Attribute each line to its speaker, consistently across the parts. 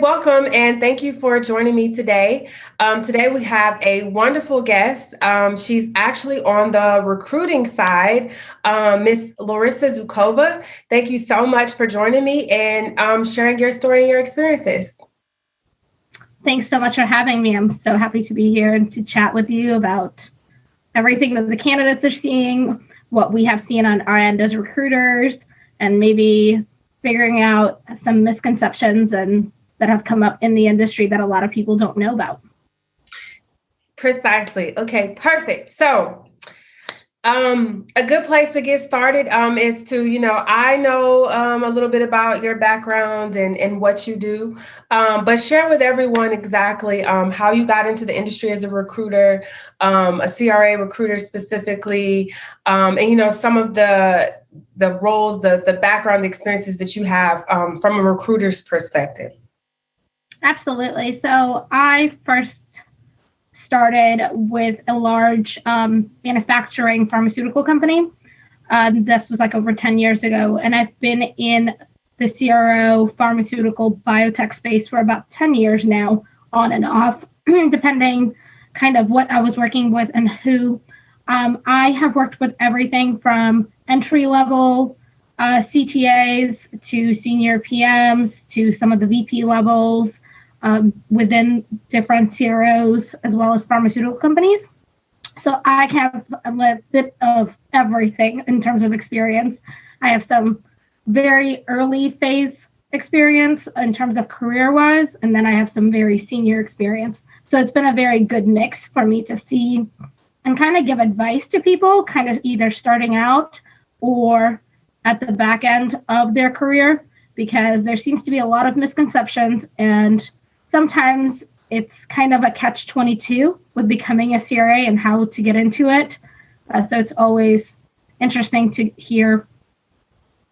Speaker 1: welcome, and thank you for joining me today. Today we have a wonderful guest. She's actually on the recruiting side, Miss Larisa Zhukova. Thank you so much for joining me and sharing your story and your experiences.
Speaker 2: Thanks so much for having me. I'm so happy to be here and to chat with you about everything that the candidates are seeing, what we have seen on our end as recruiters, and maybe figuring out some misconceptions and that have come up in the industry that a lot of people don't know about.
Speaker 1: Precisely. Okay, perfect. So a good place to get started is to, I know a little bit about your background and what you do, but share with everyone exactly how you got into the industry as a recruiter, a CRA recruiter specifically, and, some of the roles, the background, the experiences that you have from a recruiter's perspective.
Speaker 2: Absolutely. So I first started with a large manufacturing pharmaceutical company. This was like over 10 years ago. And I've been in the CRO pharmaceutical biotech space for about 10 years now, on and off, depending kind of what I was working with and who. I have worked with everything from entry-level CTAs to senior PMs to some of the VP levels, within different CROs as well as pharmaceutical companies. So I have a bit of everything in terms of experience. I have some very early phase experience in terms of career-wise, and then I have some very senior experience. So it's been a very good mix for me to see and kind of give advice to people kind of either starting out or at the back end of their career, because there seems to be a lot of misconceptions, and sometimes it's kind of a catch-22 with becoming a CRA and how to get into it. So it's always interesting to hear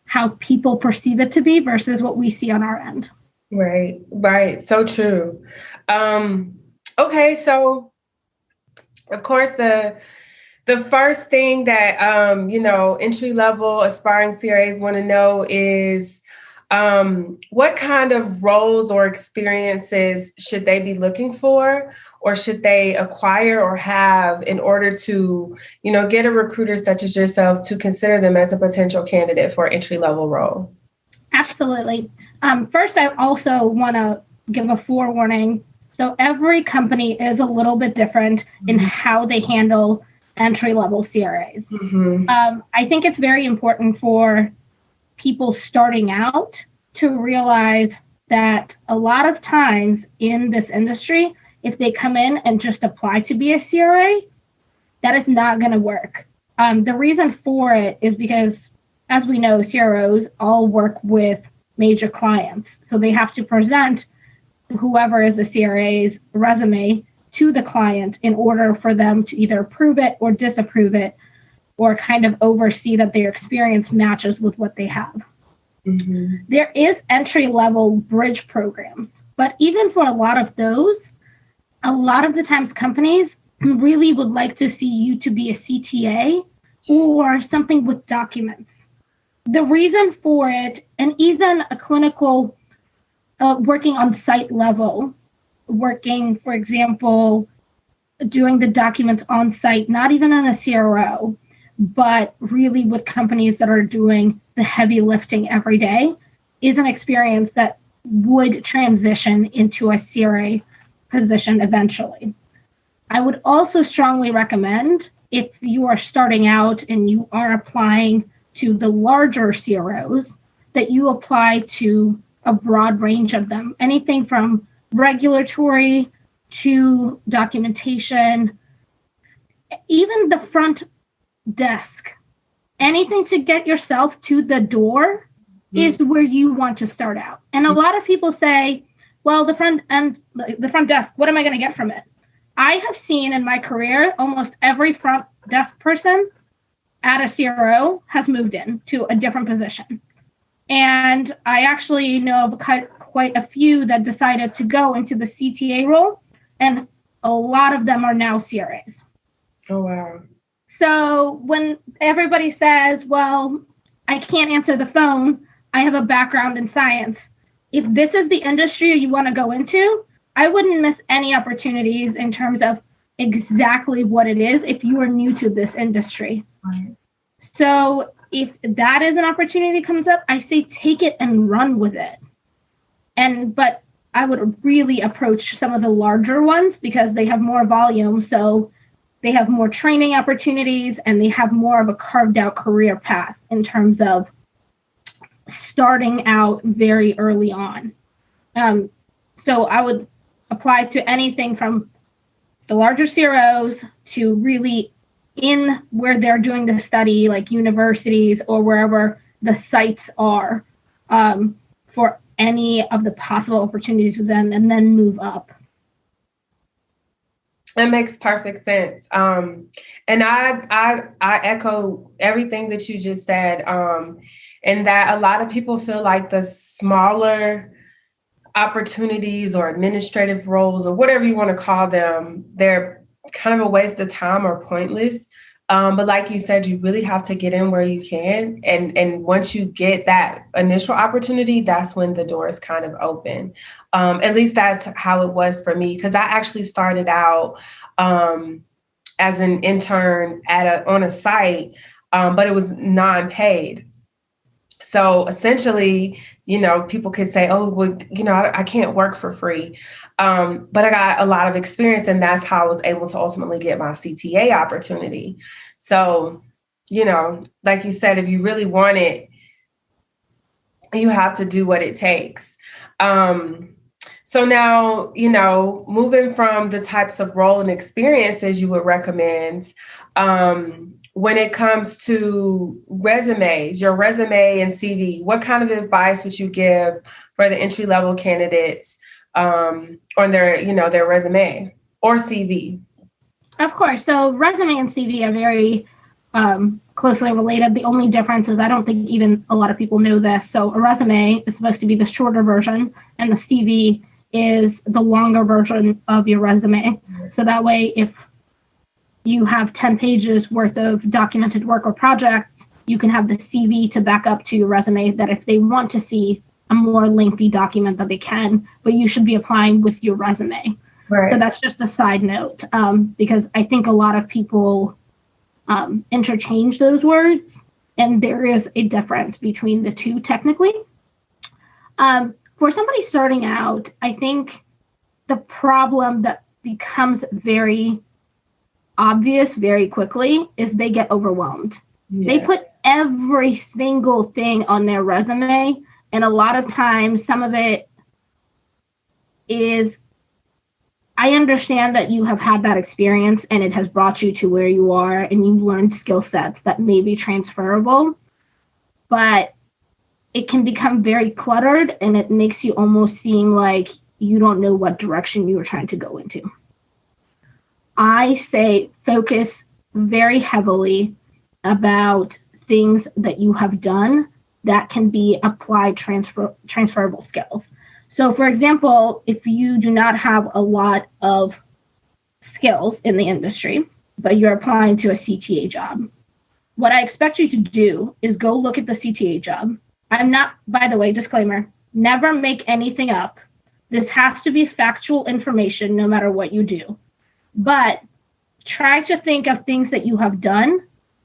Speaker 2: how people perceive it to be versus what we see on our end.
Speaker 1: Right. So true. Okay, so of course the first thing that entry-level aspiring CRAs want to know is what kind of roles or experiences should they be looking for, or should they acquire or have in order to, get a recruiter such as yourself to consider them as a potential candidate for an entry-level role?
Speaker 2: Absolutely. First, I also want to give a forewarning. So every company is a little bit different in how they handle entry-level CRAs. I think it's very important for people starting out to realize that a lot of times in this industry, if they come in and just apply to be a CRA, that is not going to work. The reason for it is because, as we know, CROs all work with major clients. So they have to present whoever is the CRA's resume to the client in order for them to either approve it or disapprove it, or kind of oversee that their experience matches with what they have. There is entry-level bridge programs, but even for a lot of those, a lot of the times companies really would like to see you to be a CTA or something with documents. The reason for it, and even a clinical working on site level, working, for example, doing the documents on site, not even in a CRO, but really with companies that are doing the heavy lifting every day, is an experience that would transition into a CRA position eventually. I would also strongly recommend, if you are starting out and you are applying to the larger CROs, that you apply to a broad range of them, anything from regulatory to documentation, even the front desk. Anything to get yourself to the door is where you want to start out. And a lot of people say, well, the front desk, what am I going to get from it? I have seen in my career, almost every front desk person at a CRO has moved in to a different position. And I actually know of quite a few that decided to go into the CTA role, and a lot of them are now CRAs.
Speaker 1: Oh, wow.
Speaker 2: So when everybody says, well, I can't answer the phone, I have a background in science, if this is the industry you want to go into, I wouldn't miss any opportunities in terms of exactly what it is if you are new to this industry.
Speaker 1: Right.
Speaker 2: So if that is an opportunity that comes up, I say take it and run with it. But I would really approach some of the larger ones because they have more volume. So they have more training opportunities and they have more of a carved out career path in terms of starting out very early on. So I would apply to anything from the larger CROs to really in where they're doing the study, like universities or wherever the sites are, for any of the possible opportunities with them, and then move up.
Speaker 1: It makes perfect sense. And I echo everything that you just said, and that a lot of people feel like the smaller opportunities or administrative roles or whatever you want to call them, they're kind of a waste of time or pointless. But like you said, you really have to get in where you can. And once you get that initial opportunity, that's when the doors kind of open. At least that's how it was for me, because I actually started out as an intern on a site, but it was non-paid. So essentially, people could say, oh, well, I can't work for free. But I got a lot of experience, and that's how I was able to ultimately get my CTA opportunity. So, like you said, if you really want it, you have to do what it takes. So now, moving from the types of role and experiences you would recommend, when it comes to resumes, your resume and CV, what kind of advice would you give for the entry-level candidates on their resume or CV?
Speaker 2: Of course. So resume and CV are very closely related. The only difference is I don't think even a lot of people know this. So a resume is supposed to be the shorter version, and the CV is the longer version of your resume. So that way, if you have 10 pages worth of documented work or projects, you can have the CV to back up to your resume, that if they want to see a more lengthy document that they can, but you should be applying with your resume. Right. So that's just a side note, because I think a lot of people interchange those words, and there is a difference between the two technically. For somebody starting out, I think the problem that becomes very obvious very quickly is they get overwhelmed. Yeah. They put every single thing on their resume, and a lot of times some of it is, I understand that you have had that experience and it has brought you to where you are and you've learned skill sets that may be transferable, but it can become very cluttered and it makes you almost seem like you don't know what direction you are trying to go into. I say focus very heavily about things that you have done that can be applied transferable skills. So, for example, if you do not have a lot of skills in the industry, but you're applying to a CTA job, what I expect you to do is go look at the CTA job. I'm not, by the way, disclaimer, never make anything up. This has to be factual information no matter what you do. But try to think of things that you have done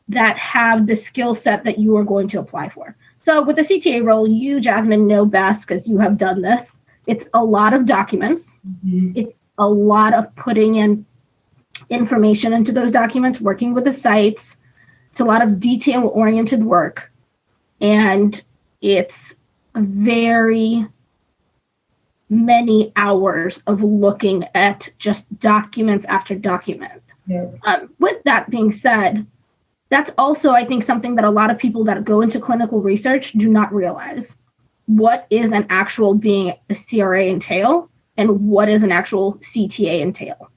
Speaker 2: that have the skill set that you are going to apply for. So with the CTA role, you, Jasmine, know best because you have done this. It's a lot of documents. Mm-hmm. It's a lot of putting in information into those documents, working with the sites. It's a lot of detail-oriented work. And it's very many hours of looking at just documents after document. Yeah. With that being said, that's also, I think, something that a lot of people that go into clinical research do not realize. What is an actual being a CRA entail and what is an actual CTA entail?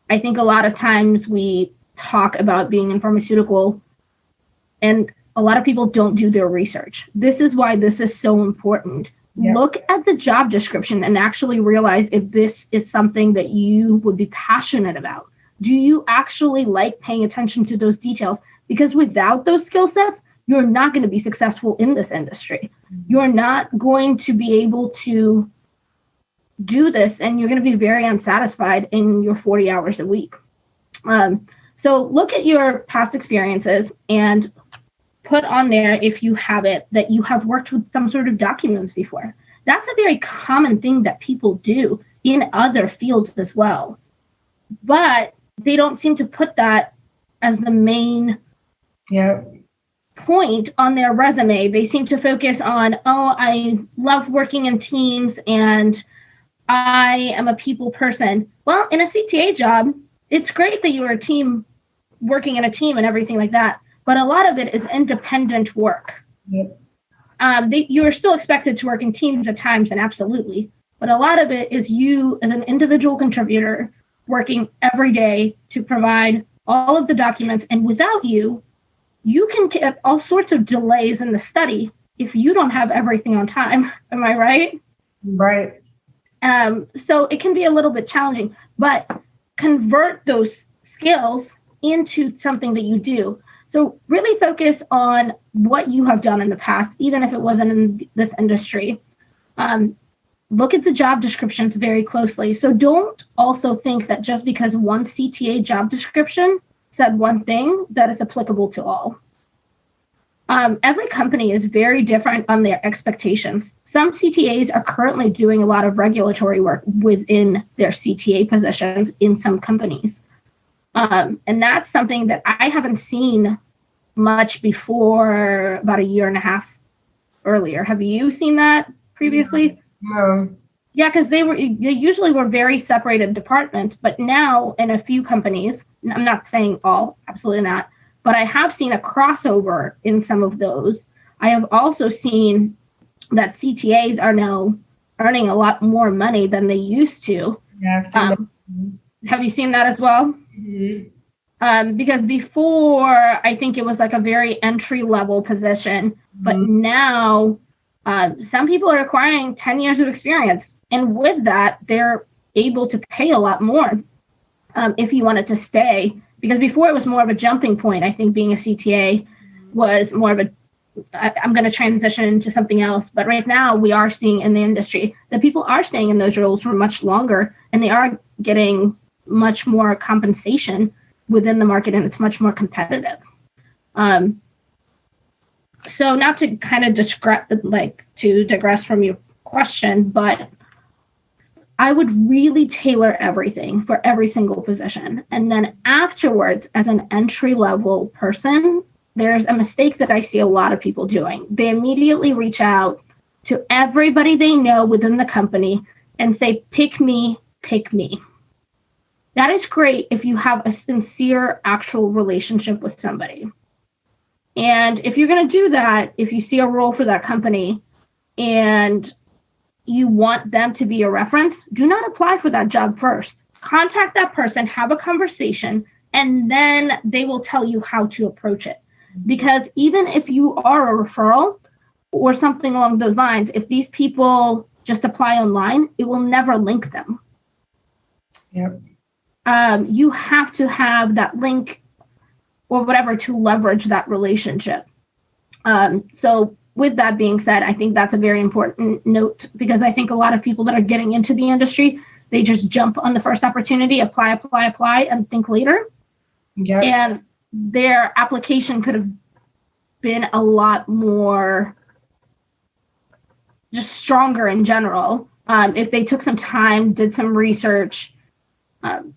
Speaker 2: I think a lot of times we talk about being in pharmaceutical and a lot of people don't do their research. This is why this is so important. Yeah. Look at the job description and actually realize if this is something that you would be passionate about. Do you actually like paying attention to those details? Because without those skill sets, you're not going to be successful in this industry. You're not going to be able to do this, and you're going to be very unsatisfied in your 40 hours a week. So look at your past experiences and put on there, if you have it, that you have worked with some sort of documents before. That's a very common thing that people do in other fields as well. But they don't seem to put that as the main point on their resume. They seem to focus on, oh, I love working in teams and I am a people person. Well, in a CTA job, it's great that you are a team, working in a team and everything like that. But a lot of it is independent work. Yep. You're still expected to work in teams at times, and absolutely. But a lot of it is you as an individual contributor working every day to provide all of the documents. And without you, you can get all sorts of delays in the study if you don't have everything on time. Am I right?
Speaker 1: Right.
Speaker 2: So it can be a little bit challenging, but convert those skills into something that you do. So really focus on what you have done in the past, even if it wasn't in this industry. Look at the job descriptions very closely. So don't also think that just because one CTA job description said one thing, that it's applicable to all. Every company is very different on their expectations. Some CTAs are currently doing a lot of regulatory work within their CTA positions in some companies. And that's something that I haven't seen much before about a year and a half earlier. Have you seen that previously?
Speaker 1: No.
Speaker 2: Yeah, because they usually were very separated departments, but now in a few companies, I'm not saying all, absolutely not, but I have seen a crossover in some of those. I have also seen that CTAs are now earning a lot more money than they used to.
Speaker 1: Yeah, I've seen that.
Speaker 2: Have you seen that as well?
Speaker 1: Mm-hmm.
Speaker 2: Because before, I think it was like a very entry-level position, but now some people are acquiring 10 years of experience. And with that, they're able to pay a lot more if you wanted to stay. Because before it was more of a jumping point. I think being a CTA was more of I'm going to transition into something else. But right now we are seeing in the industry that people are staying in those roles for much longer, and they are getting much more compensation within the market, and it's much more competitive. So not to kind of digress from your question, but I would really tailor everything for every single position. And then afterwards, as an entry-level person, there's a mistake that I see a lot of people doing. They immediately reach out to everybody they know within the company and say, pick me, pick me. That is great if you have a sincere, actual relationship with somebody. And if you're going to do that, if you see a role for that company and you want them to be a reference, do not apply for that job first. Contact that person, have a conversation, and then they will tell you how to approach it. Because even if you are a referral or something along those lines, if these people just apply online, it will never link them.
Speaker 1: Yep.
Speaker 2: You have to have that link or whatever to leverage that relationship. So with that being said, I think that's a very important note, because I think a lot of people that are getting into the industry, they just jump on the first opportunity, apply, and think later.
Speaker 1: Yep.
Speaker 2: And their application could have been a lot more just stronger in general if they took some time, did some research.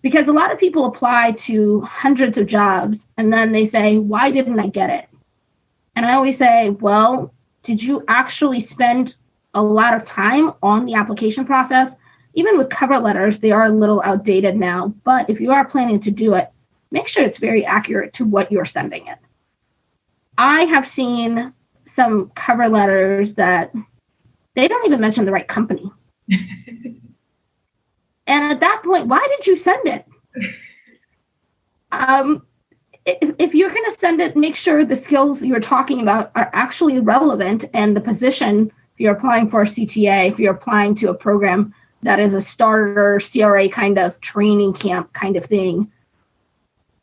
Speaker 2: Because a lot of people apply to hundreds of jobs and then they say, why didn't I get it? And I always say, well, did you actually spend a lot of time on the application process? Even with cover letters, they are a little outdated now. But if you are planning to do it, make sure it's very accurate to what you're sending it. I have seen some cover letters that they don't even mention the right company. And at that point, why did you send it? If you're going to send it, make sure the skills you're talking about are actually relevant, and the position, if you're applying for a CTA, if you're applying to a program that is a starter CRA kind of training camp kind of thing,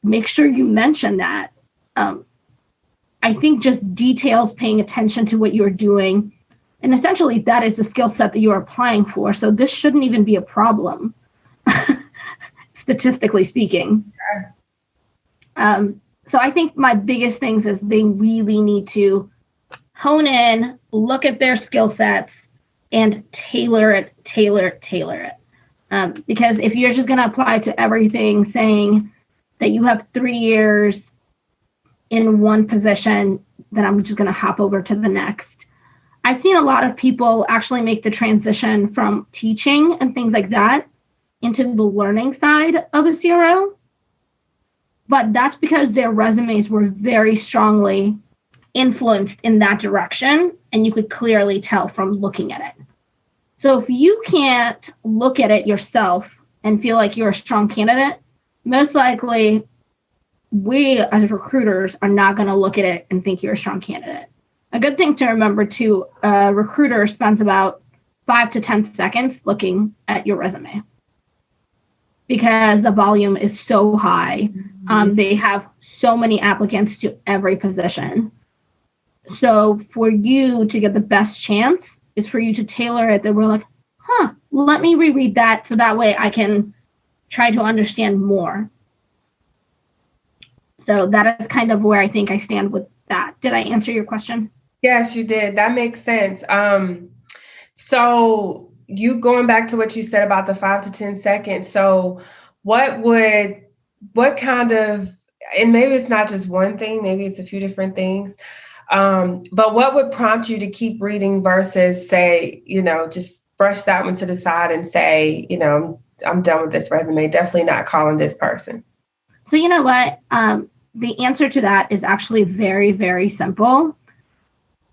Speaker 2: make sure you mention that. I I think just details, paying attention to what you're doing. And essentially, that is the skill set that you're applying for. So this shouldn't even be a problem, statistically speaking. So I think my biggest things is they really need to hone in, look at their skill sets, and tailor it. Because if you're just going to apply to everything saying that you have 3 years in one position, then I'm just going to hop over to the next. I've seen a lot of people actually make the transition from teaching and things like that into the learning side of a CRO. But that's because their resumes were very strongly influenced in that direction, and you could clearly tell from looking at it. So if you can't look at it yourself and feel like you're a strong candidate, most likely we as recruiters are not going to look at it and think you're a strong candidate. A good thing to remember too, a recruiter spends about 5 to 10 seconds looking at your resume because the volume is so high. They have so many applicants to every position. So for you to get the best chance is for you to tailor it that we're like, let me reread that so that way I can try to understand more. So that is kind of where I think I stand with that. Did I answer your question?
Speaker 1: Yes, you did. That makes sense. So you going back to what you said about the 5 to 10 seconds. So what kind of, and maybe it's not just one thing, maybe it's a few different things. But what would prompt you to keep reading versus say, just brush that one to the side and say, I'm done with this resume. Definitely not calling this person.
Speaker 2: So you know what? The answer to that is actually very, very simple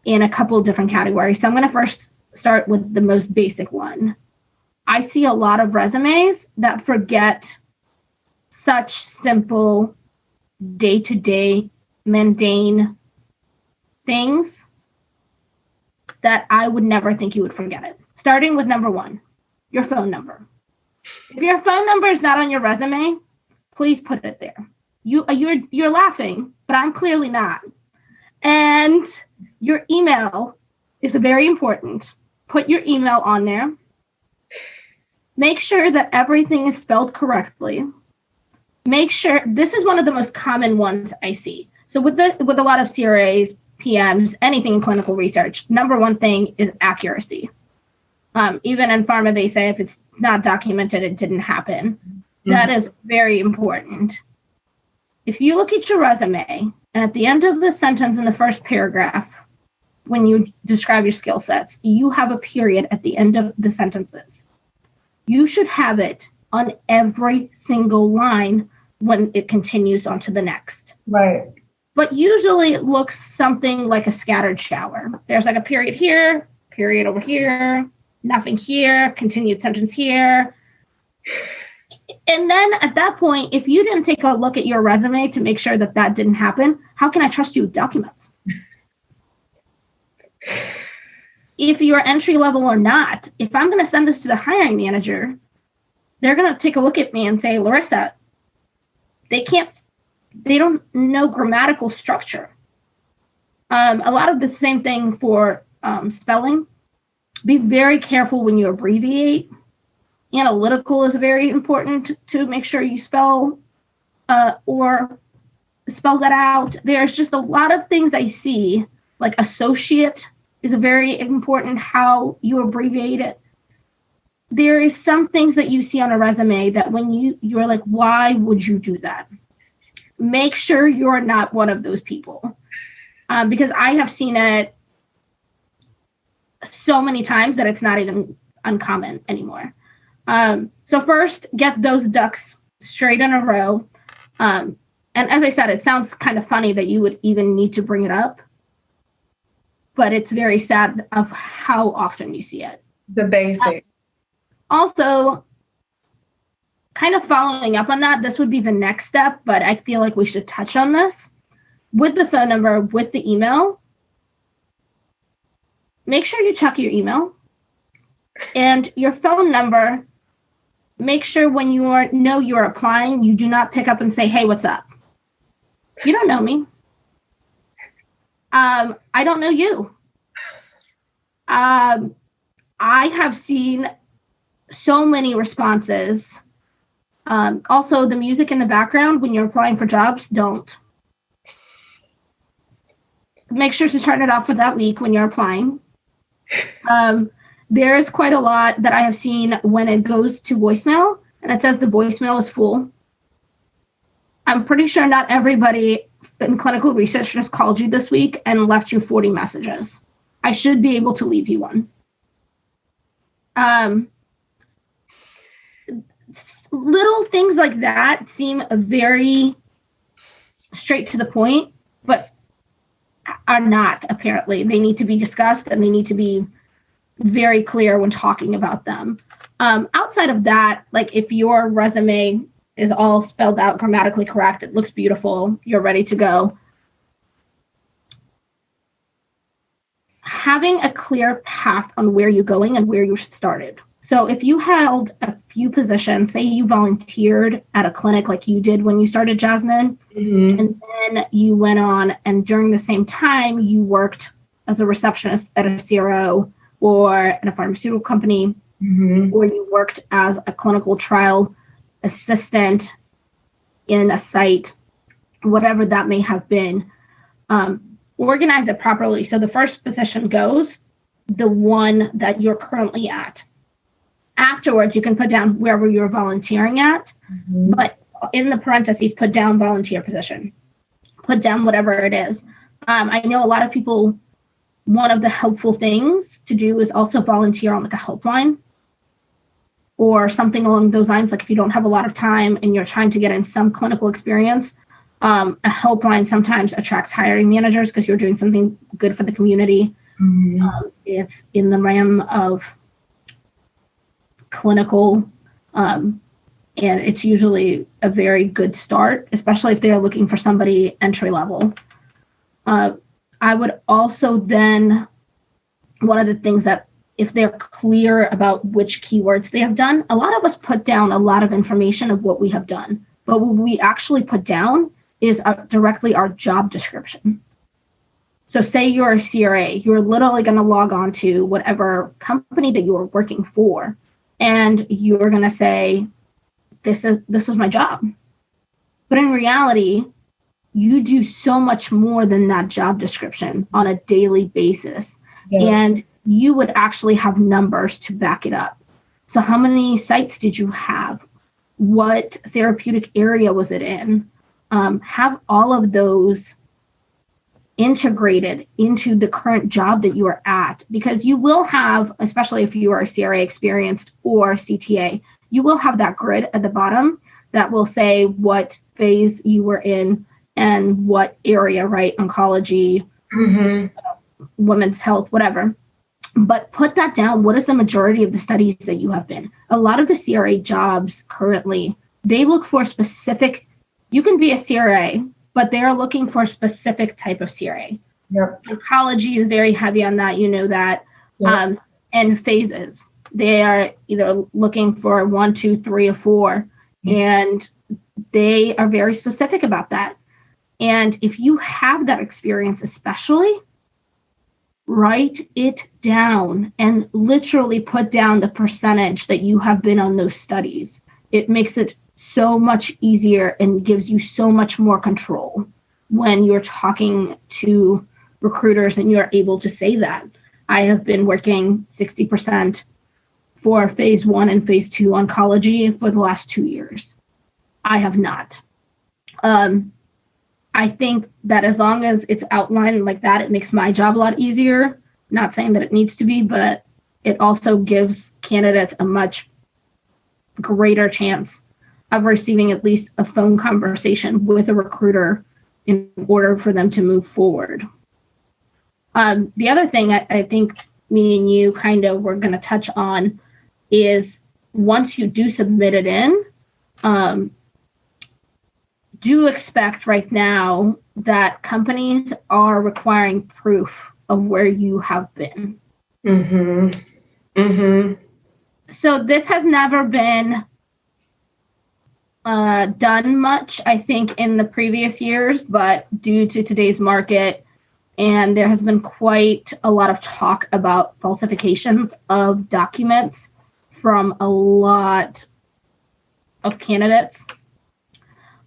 Speaker 2: in a couple of different categories. So I'm going to first start with the most basic one. I see a lot of resumes that forget such simple day-to-day mundane things that I would never think you would forget it. Starting with number 1, your phone number. If your phone number is not on your resume, please put it there. You're laughing, but I'm clearly not. And your email is very important. Put your email on there. Make sure that everything is spelled correctly. Make sure, this is one of the most common ones I see. So with a lot of CRAs, PMs, anything in clinical research, number 1 thing is accuracy. Even in pharma, they say if it's not documented, it didn't happen. Mm-hmm. That is very important. If you look at your resume, and at the end of the sentence in the first paragraph, when you describe your skill sets, you have a period at the end of the sentences. You should have it on every single line when it continues on to the next.
Speaker 1: Right.
Speaker 2: But usually it looks something like a scattered shower. There's like a period here, period over here, nothing here, continued sentence here. And then at that point, if you didn't take a look at your resume to make sure that didn't happen, how can I trust you with documents? If you're entry level or not, if I'm going to send this to the hiring manager, they're going to take a look at me and say, Larisa, they don't know grammatical structure. A lot of the same thing for spelling. Be very careful when you abbreviate. Analytical is very important to make sure you spell or spell that out. There's just a lot of things I see, like associate is very important how you abbreviate it. There is some things that you see on a resume that when you're like, why would you do that? Make sure you're not one of those people. Because I have seen it so many times that it's not even uncommon anymore. So first, get those ducks straight in a row. And as I said, it sounds kind of funny that you would even need to bring it up, but it's very sad of how often you see it.
Speaker 1: The basic.
Speaker 2: Also, kind of following up on that, this would be the next step, but I feel like we should touch on this. With the phone number, with the email, make sure you check your email. And your phone number, make sure when you're applying, you do not pick up and say, hey, what's up? You don't know me. I don't know you. I have seen so many responses. Also, the music in the background when you're applying for jobs, don't. Make sure to turn it off for that week when you're applying. There's quite a lot that I have seen when it goes to voicemail and it says the voicemail is full. I'm pretty sure not everybody in clinical research just called you this week and left you 40 messages. I should be able to leave you one. Little things like that seem very straight to the point, but are not, apparently. They need to be discussed and they need to be very clear when talking about them. Outside of that, like if your resume is all spelled out grammatically correct, it looks beautiful, you're ready to go. Having a clear path on where you're going and where you started. So if you held a few positions, say you volunteered at a clinic like you did when you started, Jasmine, and then you went on and during the same time you worked as a receptionist at a CRO or at a pharmaceutical company, or you worked as a clinical trial assistant in a site, whatever that may have been, organize it properly. So the first position goes the one that you're currently at. Afterwards, you can put down wherever you're volunteering at, but in the parentheses, put down volunteer position. Put down whatever it is. I know a lot of people, one of the helpful things to do is also volunteer on like a helpline or something along those lines. Like if you don't have a lot of time and you're trying to get in some clinical experience, a helpline sometimes attracts hiring managers because you're doing something good for the community. It's in the realm of clinical, and it's usually a very good start, especially if they're looking for somebody entry level. I would also then, one of the things that if they're clear about which keywords they have done, a lot of us put down a lot of information of what we have done, but what we actually put down is directly our job description. So say you're a CRA, you're literally going to log on to whatever company that you are working for, and you're going to say, this was my job. But in reality, you do so much more than that job description on a daily basis. Yeah. And you would actually have numbers to back it up. So how many sites did you have? What therapeutic area was it in? Have all of those integrated into the current job that you are at, because you will have, especially if you are a CRA experienced or CTA, you will have that grid at the bottom that will say what phase you were in and what area, right? Oncology, women's health, whatever. But put that down. What is the majority of the studies that you have been? A lot of the CRA jobs currently, they look for specific, you can be a CRA, but they're looking for a specific type of CRA. Yep. Oncology is very heavy on that, you know that. Yep. And phases. They are either looking for 1, 2, 3, or 4, and they are very specific about that. And if you have that experience, especially, write it down and literally put down the percentage that you have been on those studies. It makes it so much easier and gives you so much more control when you're talking to recruiters and you're able to say that. I have been working 60% for phase 1 and phase 2 oncology for the last 2 years. I have not. I think that as long as it's outlined like that, it makes my job a lot easier. Not saying that it needs to be, but it also gives candidates a much greater chance of receiving at least a phone conversation with a recruiter in order for them to move forward. The other thing I think me and you kind of were going to touch on is once you do submit it in, do expect right now that companies are requiring proof of where you have been. So this has never been done much, I think, in the previous years, but due to today's market And there has been quite a lot of talk about falsifications of documents from a lot of candidates.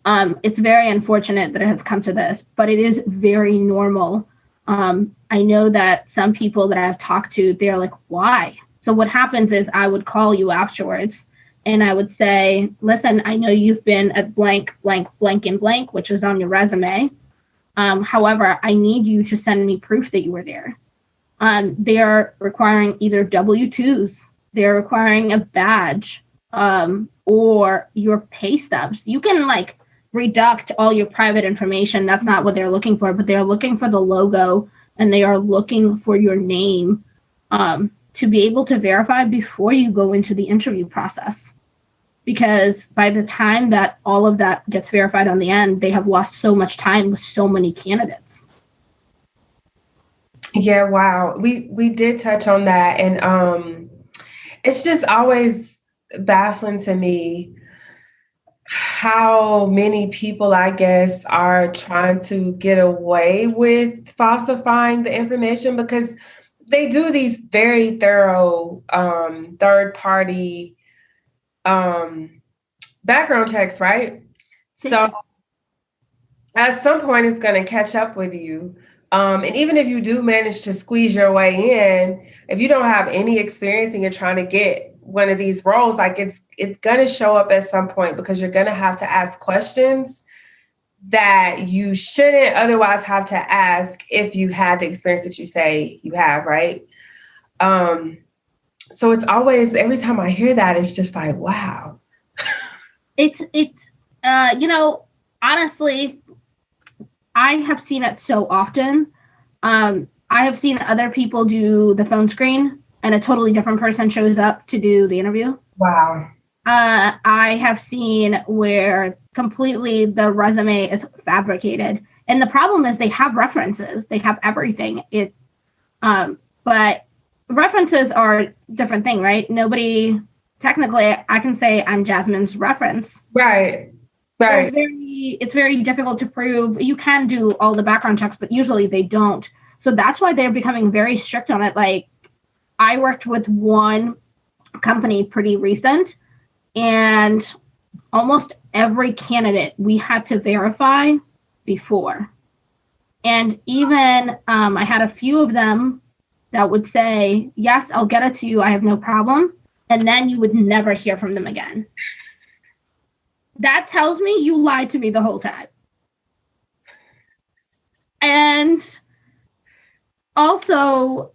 Speaker 2: It's very unfortunate that it has come to this, but it is very normal. I know that some people that I've talked to, they're like, why? So what happens is I would call you afterwards and I would say, listen, I know you've been at blank, blank, blank, and blank, which is on your resume. However, I need you to send me proof that you were there. They are requiring either W-2s, they're requiring a badge, or your pay stubs. You can like redact all your private information. That's not what they're looking for, but they're looking for the logo and they are looking for your name to be able to verify before you go into the interview process. Because by the time that all of that gets verified on the end, they have lost so much time with so many candidates.
Speaker 1: Yeah, wow. We did touch on that. And it's just always baffling to me how many people, I guess, are trying to get away with falsifying the information because they do these very thorough third-party background checks, right? So at some point, it's going to catch up with you. And even if you do manage to squeeze your way in, if you don't have any experience and you're trying to get one of these roles, like it's going to show up at some point because you're going to have to ask questions that you shouldn't otherwise have to ask if you had the experience that you say you have, right? So it's always, every time I hear that, it's just like, wow.
Speaker 2: It's honestly, I have seen it so often. I have seen other people do the phone screen and a totally different person shows up to do the interview.
Speaker 1: Wow.
Speaker 2: I have seen where completely the resume is fabricated. And the problem is they have references. They have everything. But references are a different thing, right? Technically, I can say I'm Jasmine's reference.
Speaker 1: Right.
Speaker 2: Right. So it's very difficult to prove. You can do all the background checks, but usually they don't. So that's why they're becoming very strict on it. Like, I worked with one company pretty recent, and almost every candidate we had to verify before. And even I had a few of them that would say, yes, I'll get it to you. I have no problem. And then you would never hear from them again. That tells me you lied to me the whole time. And also,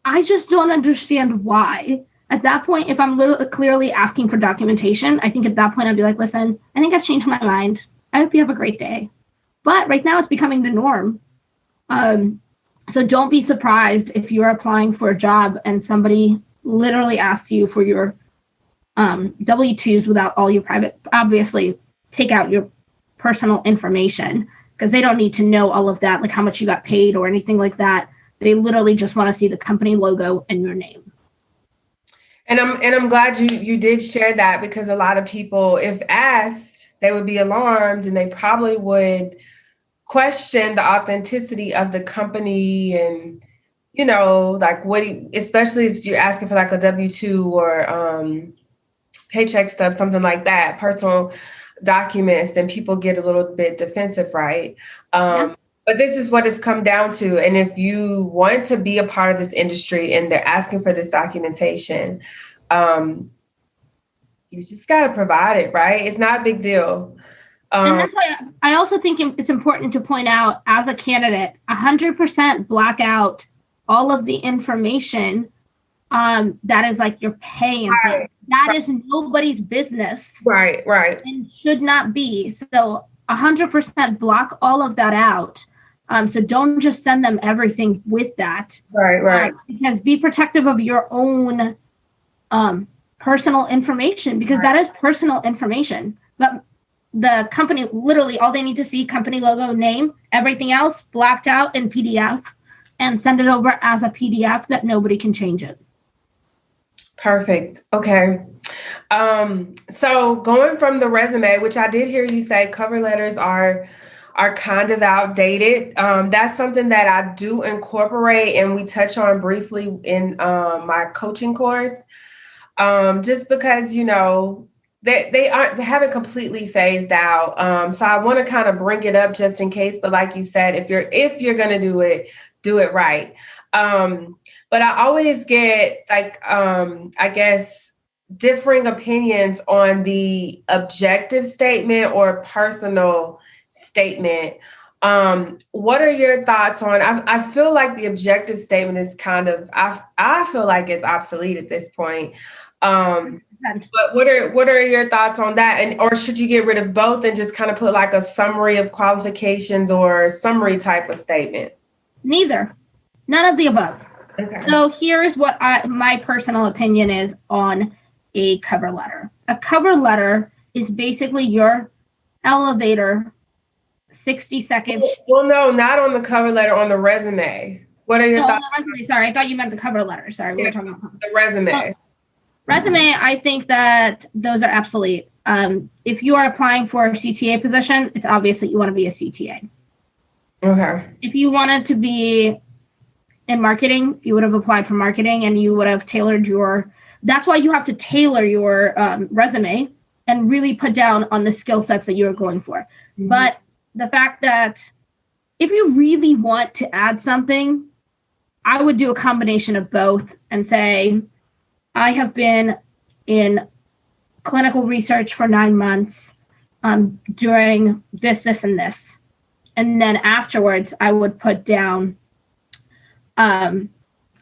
Speaker 2: I just don't understand why. At that point, if I'm clearly asking for documentation, I think at that point I'd be like, listen, I think I've changed my mind. I hope you have a great day. But right now it's becoming the norm. So don't be surprised if you're applying for a job and somebody literally asks you for your W-2s without all your private, obviously take out your personal information because they don't need to know all of that, like how much you got paid or anything like that. They literally just want to see the company logo and your name.
Speaker 1: And I'm glad you did share that, because a lot of people, if asked, they would be alarmed and they probably would question the authenticity of the company and, like especially if you're asking for like a W-2 or paycheck stuff, something like that, personal documents, then people get a little bit defensive, right? Yeah. But this is what it's come down to. And if you want to be a part of this industry and they're asking for this documentation, you just got to provide it, right? It's not a big deal.
Speaker 2: And that's why I also think it's important to point out, as a candidate, 100% black out all of the information that is like your pay and things. That is nobody's business.
Speaker 1: Right.
Speaker 2: And should not be. So 100% block all of that out. So don't just send them everything with that.
Speaker 1: Right.
Speaker 2: Because be protective of your own personal information, because that is personal information. But the company, literally all they need to see, company logo, name, everything else blacked out in PDF, and send it over as a PDF that nobody can change it.
Speaker 1: Perfect. Okay. So going from the resume, which I did hear you say cover letters are are kind of outdated. That's something that I do incorporate and we touch on briefly in my coaching course. Just because, you know, they haven't completely phased out. So I want to kind of bring it up just in case. But like you said, if you're going to do it right. But I always get like, I guess, differing opinions on the objective statement or personal statement. What are your thoughts on? I feel like the objective statement is kind of, I feel like it's obsolete at this point. But what are your thoughts on that? And or should you get rid of both and just kind of put like a summary of qualifications or summary type of statement?
Speaker 2: Neither. None of the above.
Speaker 1: Okay.
Speaker 2: So here's what my personal opinion is on a cover letter. A cover letter is basically your elevator 60 seconds.
Speaker 1: Well, no, not on the cover letter, on the resume. What are your thoughts?
Speaker 2: On the resume, sorry, I thought you meant the cover letter. Sorry, we were talking about
Speaker 1: the resume.
Speaker 2: Resume, I think that those are obsolete. If you are applying for a CTA position, it's obvious that you want to be a CTA.
Speaker 1: Okay.
Speaker 2: If you wanted to be in marketing, you would have applied for marketing and you would have tailored that's why you have to tailor your resume and really put down on the skill sets that you're going for. Mm-hmm. But the fact that if you really want to add something, I would do a combination of both and say, I have been in clinical research for 9 months during this, and this. And then afterwards, I would put down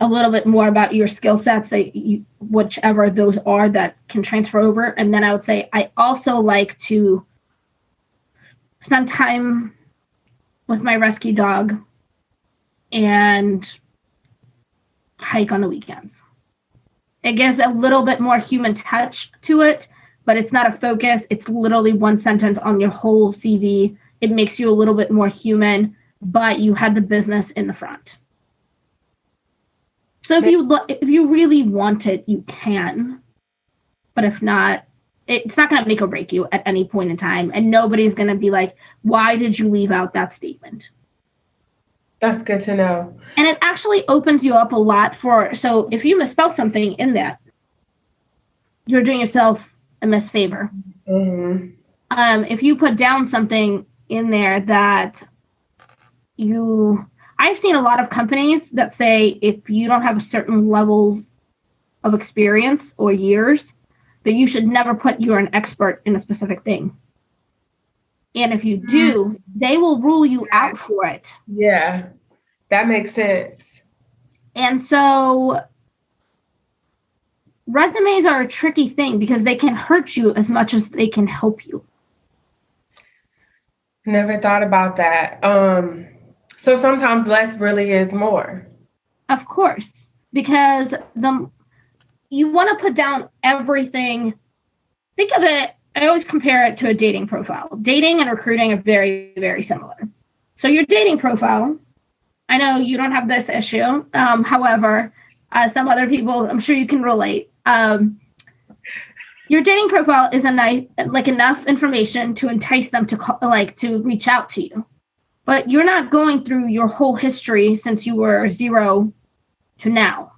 Speaker 2: a little bit more about your skill sets, whichever those are that can transfer over. And then I would say, I also like to spend time with my rescue dog and hike on the weekends. It gives a little bit more human touch to it, but it's not a focus. It's literally one sentence on your whole CV. It makes you a little bit more human, but you had the business in the front. So if you really want it, you can. But if not, it's not going to make or break you at any point in time. And nobody's going to be like, why did you leave out that statement?
Speaker 1: That's good to know.
Speaker 2: And it actually opens you up a lot so if you misspell something in that, you're doing yourself a misfavor. Mm-hmm. If you put down something in there that I've seen a lot of companies that say if you don't have a certain levels of experience or years, that you should never put you're an expert in a specific thing. And if you do, they will rule you out for it.
Speaker 1: Yeah, that makes sense.
Speaker 2: And so resumes are a tricky thing because they can hurt you as much as they can help you.
Speaker 1: Never thought about that. So sometimes less really is more.
Speaker 2: Of course, because you want to put down everything. Think of it, I always compare it to a dating profile. Dating and recruiting are very, very similar. So your dating profile, I know you don't have this issue. However, some other people, I'm sure you can relate. Your dating profile is enough information to entice them to reach out to you. But you're not going through your whole history since you were 0 to now.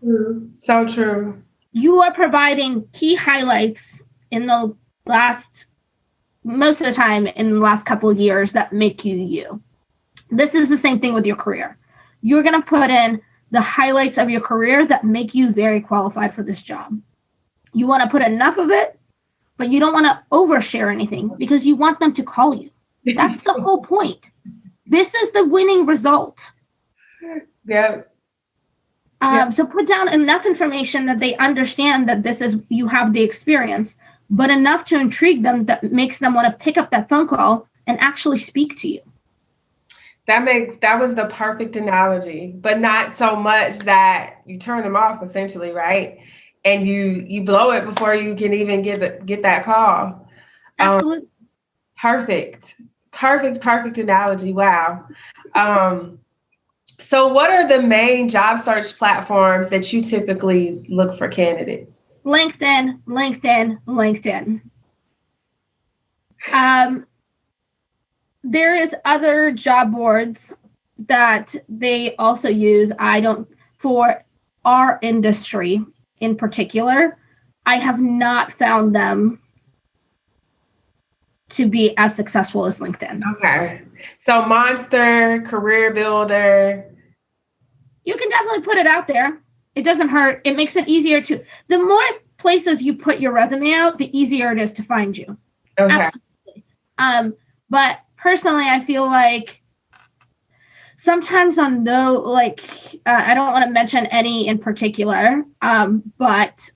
Speaker 1: So true.
Speaker 2: You are providing key highlights in the most of the time in the last couple of years that make you you. This is the same thing with your career. You're going to put in the highlights of your career that make you very qualified for this job. You want to put enough of it, but you don't want to overshare anything because you want them to call you. That's the whole point. This is the winning result.
Speaker 1: Yeah.
Speaker 2: So put down enough information that they understand that you have the experience, but enough to intrigue them that makes them want to pick up that phone call and actually speak to you.
Speaker 1: That was the perfect analogy, but not so much that you turn them off essentially, right? And you blow it before you can even get that call.
Speaker 2: Absolutely.
Speaker 1: Perfect analogy. Wow. So what are the main job search platforms that you typically look for candidates? LinkedIn.
Speaker 2: there is other job boards that they also use. For our industry in particular, I have not found them to be as successful as LinkedIn.
Speaker 1: Okay. So Monster, Career Builder.
Speaker 2: You can definitely put it out there. It doesn't hurt. It makes it easier the more places you put your resume out, the easier it is to find you.
Speaker 1: Okay.
Speaker 2: Absolutely. But personally, I feel like sometimes I don't want to mention any in particular, but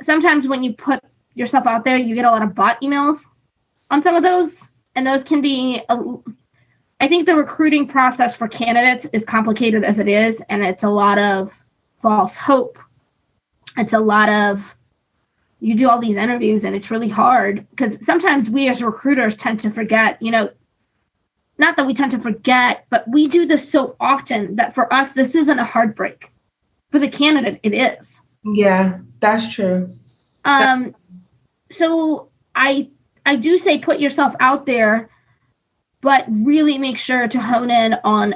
Speaker 2: sometimes when you put yourself out there, you get a lot of bot emails on some of those, and those can be, I think the recruiting process for candidates is complicated as it is, and it's a lot of false hope. It's a lot of, you do all these interviews and it's really hard because sometimes we as recruiters tend to forget, not that we tend to forget, but we do this so often that for us, this isn't a heartbreak. For the candidate, it is.
Speaker 1: Yeah, that's true.
Speaker 2: So I do say put yourself out there, but really make sure to hone in on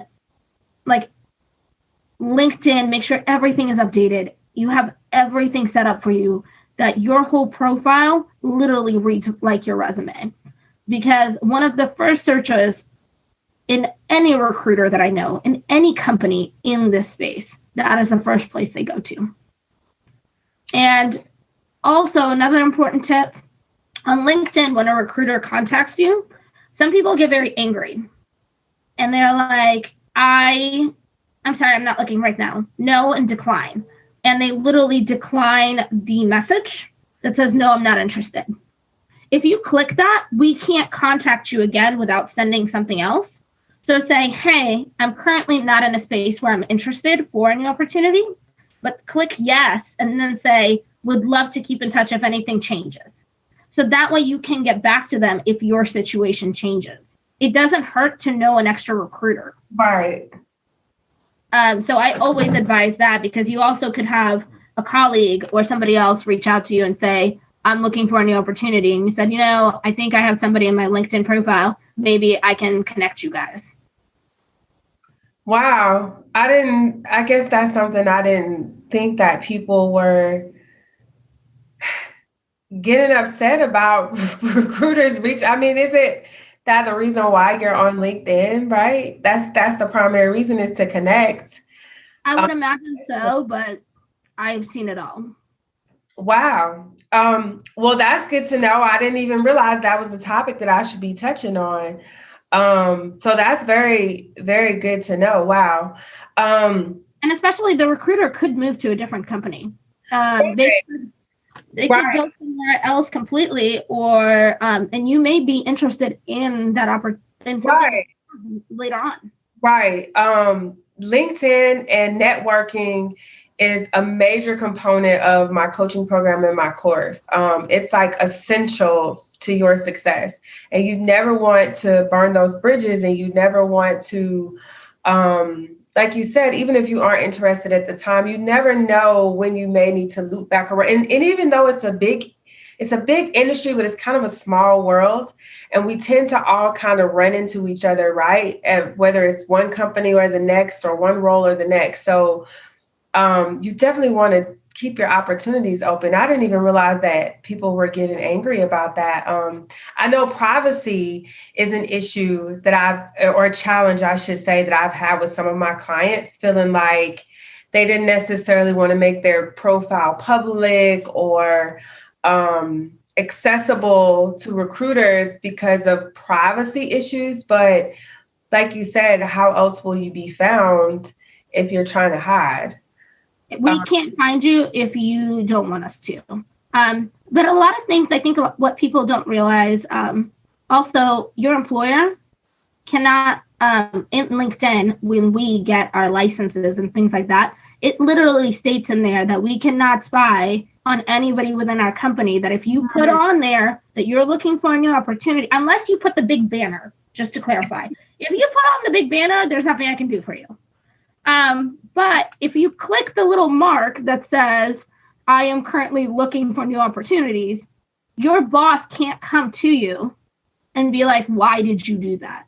Speaker 2: like LinkedIn, make sure everything is updated. You have everything set up for you, that your whole profile literally reads like your resume. Because one of the first searches in any recruiter that I know, in any company in this space, that is the first place they go to. And also another important tip, on LinkedIn, when a recruiter contacts you, some people get very angry. And they're like, I'm sorry, I'm not looking right now. No, and decline. And they literally decline the message that says, no, I'm not interested. If you click that, we can't contact you again without sending something else. So say, hey, I'm currently not in a space where I'm interested for any opportunity, but click yes, and then say, would love to keep in touch if anything changes. So that way you can get back to them if your situation changes. It doesn't hurt to know an extra recruiter.
Speaker 1: Right.
Speaker 2: So I always advise that, because you also could have a colleague or somebody else reach out to you and say, I'm looking for a new opportunity. And you said, I think I have somebody in my LinkedIn profile. Maybe I can connect you guys.
Speaker 1: Wow. I guess that's something I didn't think that people were getting upset about recruiters reach. I mean, is it that the reason why you're on LinkedIn, right? That's the primary reason, is to connect.
Speaker 2: I would imagine so, but I've seen it all.
Speaker 1: Wow. Well, that's good to know. I didn't even realize that was the topic that I should be touching on. So that's very, very good to know. Wow.
Speaker 2: And especially the recruiter could move to a different company. They could go somewhere else completely, or and you may be interested in that opportunity later on. Right.
Speaker 1: LinkedIn and networking is a major component of my coaching program and my course. It's like essential to your success, and you never want to burn those bridges, and you never want to, like you said, even if you aren't interested at the time, you never know when you may need to loop back around. And even though it's a big industry, but it's kind of a small world, and we tend to all kind of run into each other, right? And whether it's one company or the next, or one role or the next. So you definitely want to keep your opportunities open. I didn't even realize that people were getting angry about that. I know privacy is an issue or a challenge, I should say, that I've had with some of my clients, feeling like they didn't necessarily want to make their profile public or accessible to recruiters because of privacy issues. But like you said, how else will you be found if you're trying to hide?
Speaker 2: We can't find you if you don't want us to. But a lot of things, I think what people don't realize, also your employer cannot, in LinkedIn, when we get our licenses and things like that, it literally states in there that we cannot spy on anybody within our company, that if you put on there that you're looking for a new opportunity, unless you put the big banner, just to clarify, if you put on the big banner, there's nothing I can do for you. But if you click the little mark that says, I am currently looking for new opportunities, your boss can't come to you and be like, why did you do that?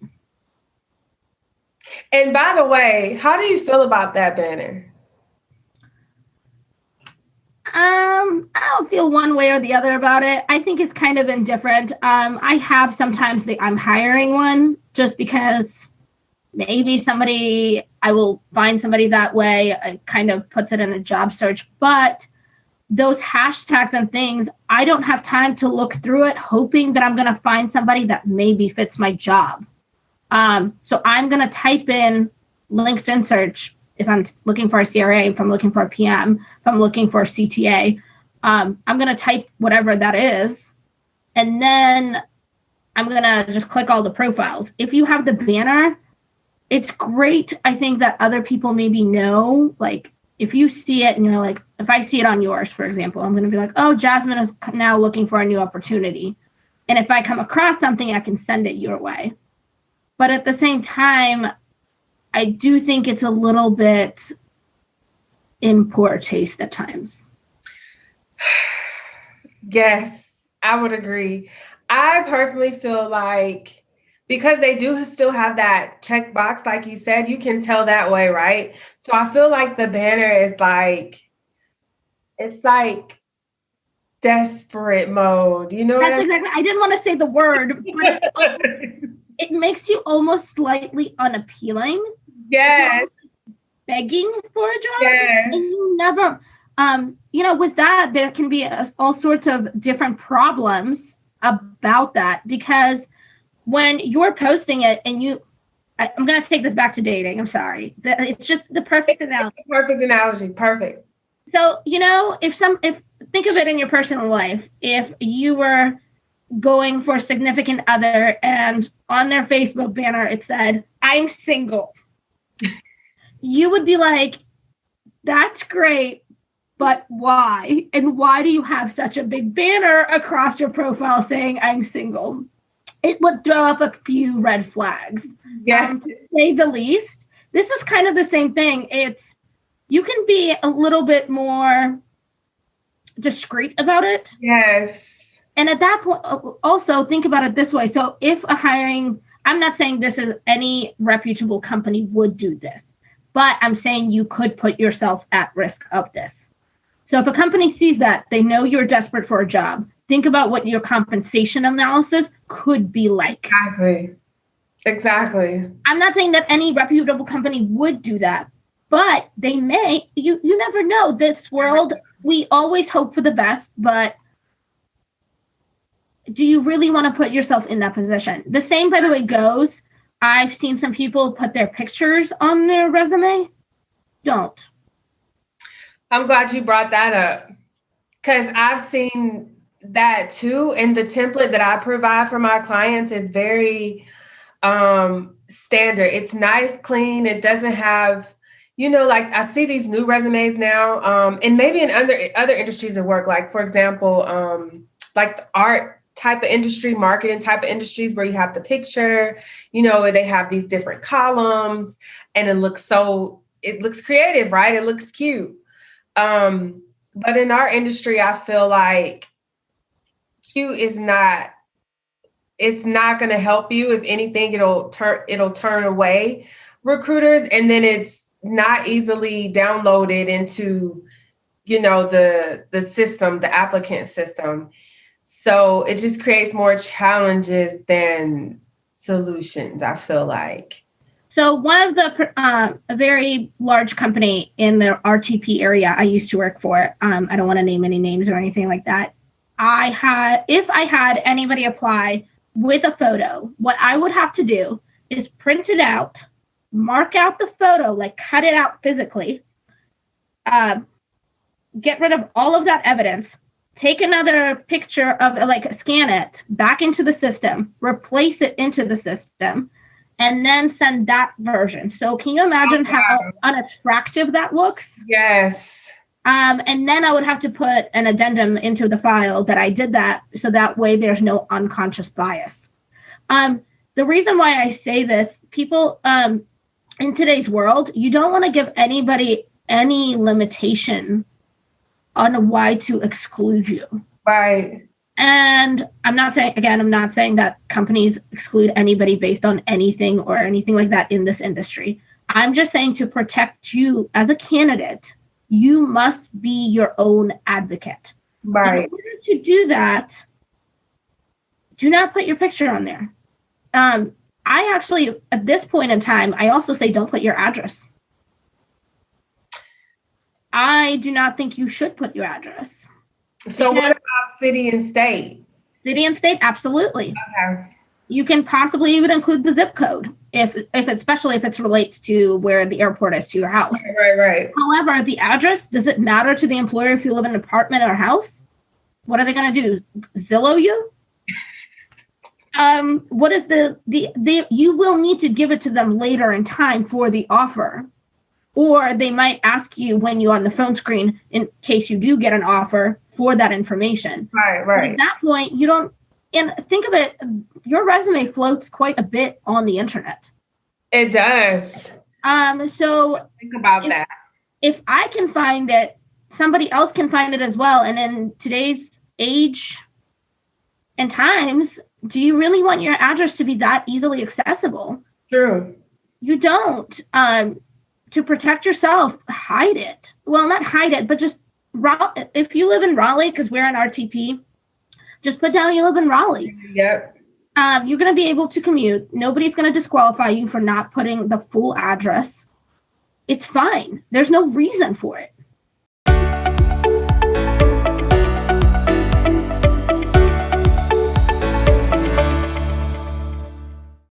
Speaker 1: And by the way, how do you feel about that banner?
Speaker 2: I don't feel one way or the other about it. I think it's kind of indifferent. I have sometimes I'm hiring one just because maybe I will find somebody that way. It kind of puts it in a job search. But those hashtags and things, I don't have time to look through it hoping that I'm going to find somebody that maybe fits my job. So I'm going to type in LinkedIn search if I'm looking for a CRA, if I'm looking for a PM, if I'm looking for a CTA. I'm going to type whatever that is, and then I'm going to just click all the profiles. If you have the banner, it's great. I think that other people maybe know, like if you see it and you're like, if I see it on yours, for example, I'm going to be like, oh, Jasmine is now looking for a new opportunity. And if I come across something, I can send it your way. But at the same time, I do think it's a little bit in poor taste at times.
Speaker 1: Yes, I would agree. I personally feel like because they do still have that checkbox, like you said, you can tell that way, right? So I feel like the banner is it's like desperate mode. You know
Speaker 2: That's exactly. I didn't want to say the word, but it makes you almost slightly unappealing.
Speaker 1: Yes.
Speaker 2: Begging for a job.
Speaker 1: Yes.
Speaker 2: And you never, with that, there can be all sorts of different problems about that, because when you're posting it and I'm going to take this back to dating. I'm sorry. It's just the perfect analogy.
Speaker 1: Perfect analogy. Perfect.
Speaker 2: So, if think of it in your personal life, if you were going for a significant other and on their Facebook banner, it said, I'm single. You would be like, that's great, but why? And why do you have such a big banner across your profile saying I'm single? It would throw up a few red flags.
Speaker 1: Yeah.
Speaker 2: To say the least. This is kind of the same thing. You can be a little bit more discreet about it.
Speaker 1: Yes.
Speaker 2: And at that point, also think about it this way. So if I'm not saying this is any reputable company would do this, but I'm saying you could put yourself at risk of this. So if a company sees that, they know you're desperate for a job, think about what your compensation analysis could be like.
Speaker 1: Exactly.
Speaker 2: I'm not saying that any reputable company would do that, but they may. You never know. This world, we always hope for the best, but do you really want to put yourself in that position? The same, by the way, goes. I've seen some people put their pictures on their resume. Don't.
Speaker 1: I'm glad you brought that up, because I've seen that too. And the template that I provide for my clients is very standard. It's nice, clean. It doesn't have, like I see these new resumes now, and maybe in other industries of work, like for example, like the art type of industry, marketing type of industries where you have the picture, they have these different columns and it looks creative, right? It looks cute. But in our industry, I feel like cute it's not going to help you. If anything, it'll turn away recruiters, and then it's not easily downloaded into, the system, the applicant system. So it just creates more challenges than solutions, I feel like.
Speaker 2: So one of a very large company in the RTP area I used to work for, I don't want to name any names or anything like that. If I had anybody apply with a photo, what I would have to do is print it out, mark out the photo, like cut it out physically, get rid of all of that evidence, take another picture of scan it back into the system, replace it into the system, and then send that version. So can you imagine how unattractive that looks?
Speaker 1: Yes.
Speaker 2: And then I would have to put an addendum into the file that I did that, so that way there's no unconscious bias. The reason why I say this, people in today's world, you don't want to give anybody any limitation on why to exclude you.
Speaker 1: Right.
Speaker 2: And I'm not saying that companies exclude anybody based on anything or anything like that in this industry. I'm just saying to protect you as a candidate, you must be your own advocate.
Speaker 1: Right.
Speaker 2: In order to do that, do not put your picture on there. I actually, at this point in time, I also say don't put your address. I do not think you should put your address.
Speaker 1: So what about city and state?
Speaker 2: City and state, absolutely.
Speaker 1: Okay.
Speaker 2: You can possibly even include the zip code, especially if it relates to where the airport is to your house.
Speaker 1: Right.
Speaker 2: However, the address, does it matter to the employer if you live in an apartment or house? What are they going to do? Zillow you? What is you will need to give it to them later in time for the offer. Or they might ask you when you're on the phone screen, in case you do get an offer, for that information.
Speaker 1: Right.
Speaker 2: But at that point, you don't, and think of it, your resume floats quite a bit on the internet.
Speaker 1: It does.
Speaker 2: So
Speaker 1: think about that.
Speaker 2: If I can find it, somebody else can find it as well. And in today's age and times, do you really want your address to be that easily accessible?
Speaker 1: True.
Speaker 2: You don't. To protect yourself, hide it. Well, not hide it, but just if you live in Raleigh, because we're in RTP, just put down you live in Raleigh.
Speaker 1: Yep.
Speaker 2: You're going to be able to commute. Nobody's going to disqualify you for not putting the full address. It's fine. There's no reason for it.